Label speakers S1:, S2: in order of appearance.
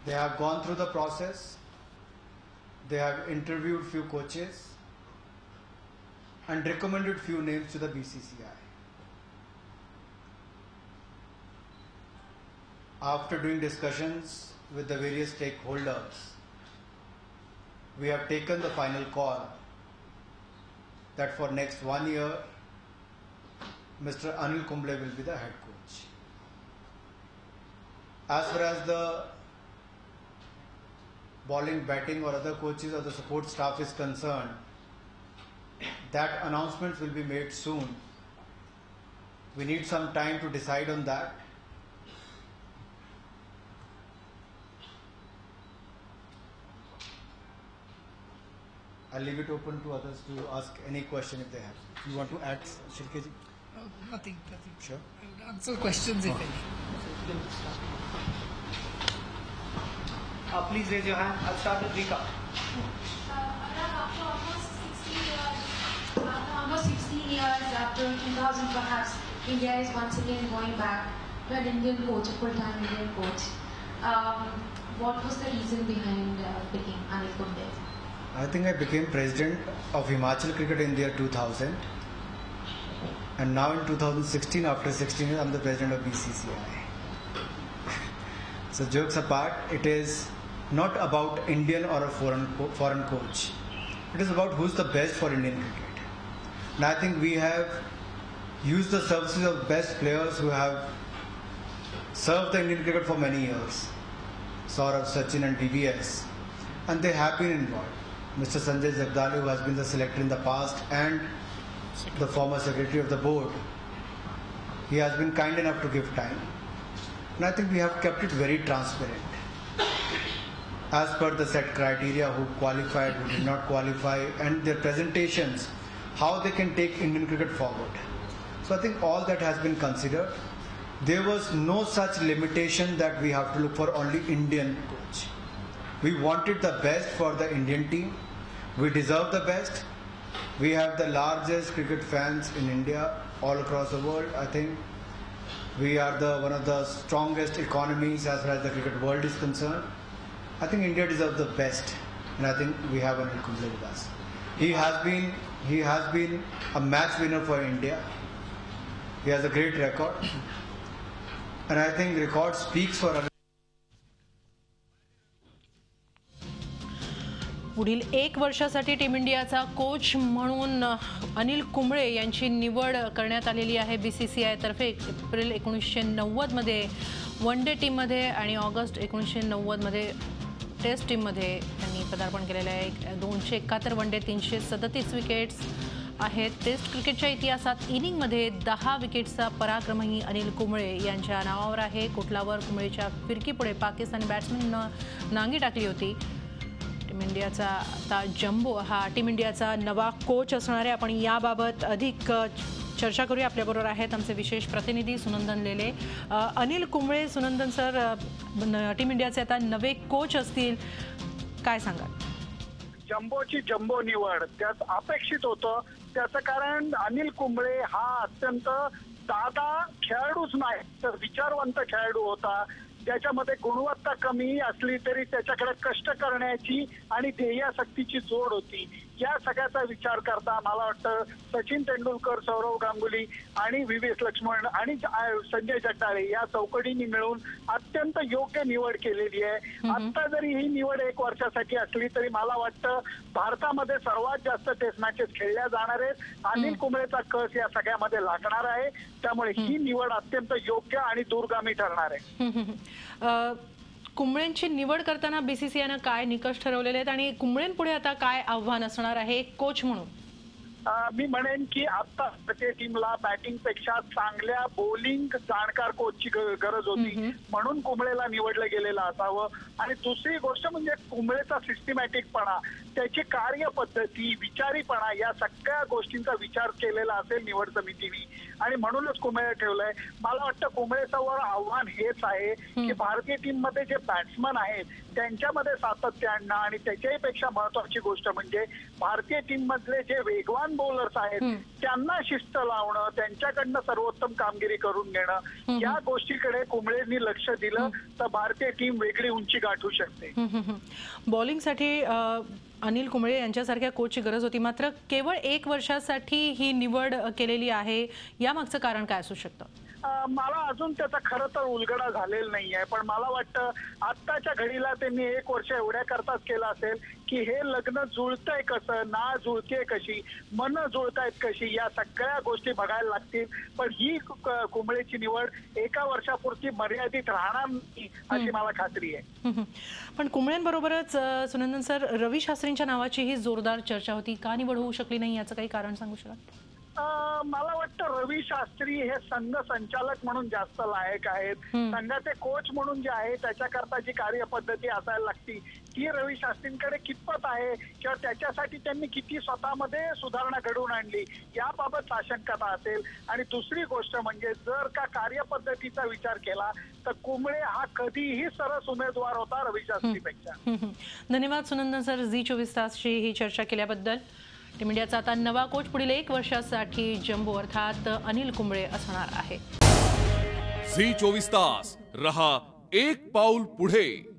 S1: They have gone through the process. They have interviewed few coaches and recommended few names to the BCCI. After doing discussions with the various stakeholders, we have taken the final call that for next 1 year, Mr. Anil Kumble will be the head coach. As far as the bowling, batting or other coaches or the support staff is concerned, that announcement will be made soon. We need some time to decide on that. I'll leave it open to others to ask any question if they have. You want to add, Shilkeji?
S2: Nothing.
S1: Sure.
S2: I would answer questions if any.
S3: Please raise your hand. I'll start with Rika.
S4: After almost 16 years, after 2000 perhaps, India is once again going back to an Indian coach, a full-time Indian coach. What was the reason behind picking Anil Kumble?
S1: I think I became president of Himachal Cricket in the year 2000, and now in 2016, after 16 years, I'm the president of BCCI. So jokes apart, it is not about Indian or a foreign coach. It is about who's the best for Indian cricket. And I think we have used the services of best players who have served the Indian cricket for many years, Saurav, Sachin and DVS, and they have been involved. Mr. Sanjay Jagdale, who has been the selector in the past and the former secretary of the board, he has been kind enough to give time. And I think we have kept it very transparent. As per the set criteria, who qualified, who did not qualify, and their presentations, how they can take Indian cricket forward. So I think all that has been considered. There was no such limitation that we have to look for only Indian coach. We wanted the best for the Indian team. We deserve the best. We have the largest cricket fans in India, all across the world. I think we are one of the strongest economies as far as the cricket world is concerned. I think India deserves the best, and I think we have Anil Kumble with us. He has been a match winner for India. He has a great record, and I think record speaks for Anil.
S5: पुढील 1 वर्षासाठी team इंडियाचा coach म्हणून अनिल कुंबळे यांची निवड करण्यात आलेली आहे BCCI तर्फे. एप्रिल 1990 मध्ये वन डे टीम मध्ये आणि ऑगस्ट 1990 मध्ये टेस्ट टीम मध्ये त्यांनी पदार्पण केलेले आहे. 271 वन डे, 337 विकेट्स आहेत. टेस्ट क्रिकेटच्या इतिहासात इनिंगमध्ये 10 विकेट्सचा पराक्रमही अनिल कुंबळे यांच्या नावावर आहे. कोटलावर कुंबळेच्या फिरकीपुढे पाकिस्तानी बॅट्समॅननं नांगी टाकली होती. टीम इंडियाचा आता जम्बो हा टीम इंडियाचा नवा कोच असणार आहे. आपण याबाबत अधिक चर्चा करूया. आपल्याबरोबर आहेत आमचे विशेष प्रतिनिधी सुनंदन लेले. अनिल कुंबळे, सुनंदन सर, टीम इंडियाचे आता नवे कोच असतील, काय सांगाल?
S6: जम्बोची जम्बो निवड त्यात अपेक्षित होतं. त्याचं कारण अनिल कुंबळे हा अत्यंत साधा खेळाडूच नाही तर विचारवंत खेळाडू होता. त्याच्यामध्ये गुणवत्ता कमी असली तरी त्याच्याकडे कष्ट करण्याची आणि ध्येयासक्तीची जोड होती. या सगळ्याचा विचार करता मला वाटतं सचिन तेंडुलकर, सौरव गांगुली आणि VVS लक्ष्मण आणि संजय जगदाळे या चौकटींनी मिळून अत्यंत योग्य निवड केलेली आहे. आता जरी ही निवड 1 वर्षासाठी असली तरी मला वाटतं भारतामध्ये सर्वात जास्त टेस्ट मॅचेस खेळल्या जाणार आहेत. अनिल कुंबळेचा कस या सगळ्यामध्ये लागणार आहे. त्यामुळे ही निवड अत्यंत योग्य आणि दूरगामी ठरणार आहे.
S5: कुंबळेंची निवड करताना BCCIनं काय निकष ठरवलेले आहेत आणि कुंबळेंपुढे आता काय आव्हान असणार आहे कोच म्हणून?
S6: मी म्हणेन की आता भारतीय टीमला बॅटिंग पेक्षा चांगल्या बॉलिंग जाणकार कोचची गरज होती म्हणून कुंबळेला निवडलं गेलेलं असावं. आणि दुसरी गोष्ट म्हणजे कुंबळेचा सिस्टमॅटिकपणा, त्याची कार्यपद्धती, विचारीपणा या सगळ्या गोष्टींचा विचार केलेला असेल निवड समितीने आणि म्हणूनच कुंबळे ठेवलंय. मला वाटतं कुंबळेसमोर आव्हान हेच आहे की भारतीय टीम मध्ये जे बॅट्समन आहेत त्यांच्यामध्ये सातत्य आणणं आणि त्याच्याही पेक्षा महत्वाची गोष्ट म्हणजे भारतीय टीम मधले जे वेगवान फाईन बॉलर्स आहेत त्यांना शिस्त लावणं, त्यांच्याकडनं सर्वोत्तम कामगिरी करून घेणं, या गोष्टीकडे कुंबळेंनी लक्ष दिलं तर भारतीय टीम वेगळी उंची गाठू शकते.
S5: बॉलिंगसाठी अनिल कुंबळे यांच्यासारख्या कोचची गरज होती, मात्र केवळ 1 वर्षासाठी ही निवड केलेली आहे. यामागचं कारण काय असू शकतं?
S6: मला अजून त्याचा खरं तर उलगडा झालेला नाहीये, पण मला वाटतं आत्ताच्या घडीला त्यांनी 1 वर्ष एवढ्या करताच केलं असेल की हे लग्न जुळतंय कसं, ना जुळतेय कशी, मन जुळतायत कशी, या सगळ्या गोष्टी बघायला लागतील. पण ही कुंबळेची निवड 1 वर्षापुरती मर्यादित राहणार नाही अशी मला खात्री आहे.
S5: पण कुंबळेंबरोबरच सुनंदन सर, रवी शास्त्रींच्या नावाचीही जोरदार चर्चा होती. का निवड होऊ शकली नाही याचं काही कारण सांगू शकाल?
S6: मला वाटतं रवी शास्त्री हे संघ संचालक म्हणून जास्त लायक आहेत. संघाचे कोच म्हणून जे आहे त्याच्याकरता जी कार्यपद्धती असायला लागती ती रवी शास्त्रींकडे कितपत आहे किंवा त्याच्यासाठी त्यांनी किती स्वतःमध्ये सुधारणा घडवून आणली याबाबत साशंकता असेल. आणि दुसरी गोष्ट म्हणजे जर का कार्यपद्धतीचा विचार केला तर कुंबळे हा कधीही सरस उमेदवार होता रवी शास्त्रीपेक्षा.
S5: धन्यवाद सुनंदन सर, झी24 तासची ही चर्चा केल्याबद्दल. टीम इंडियाचा आता नवा कोच पुढील 1 वर्षासाठी जम्बो अर्थात अनिल कुंबळे असणार आहे.
S7: झी24 तास रहा एक पाऊल पुढे.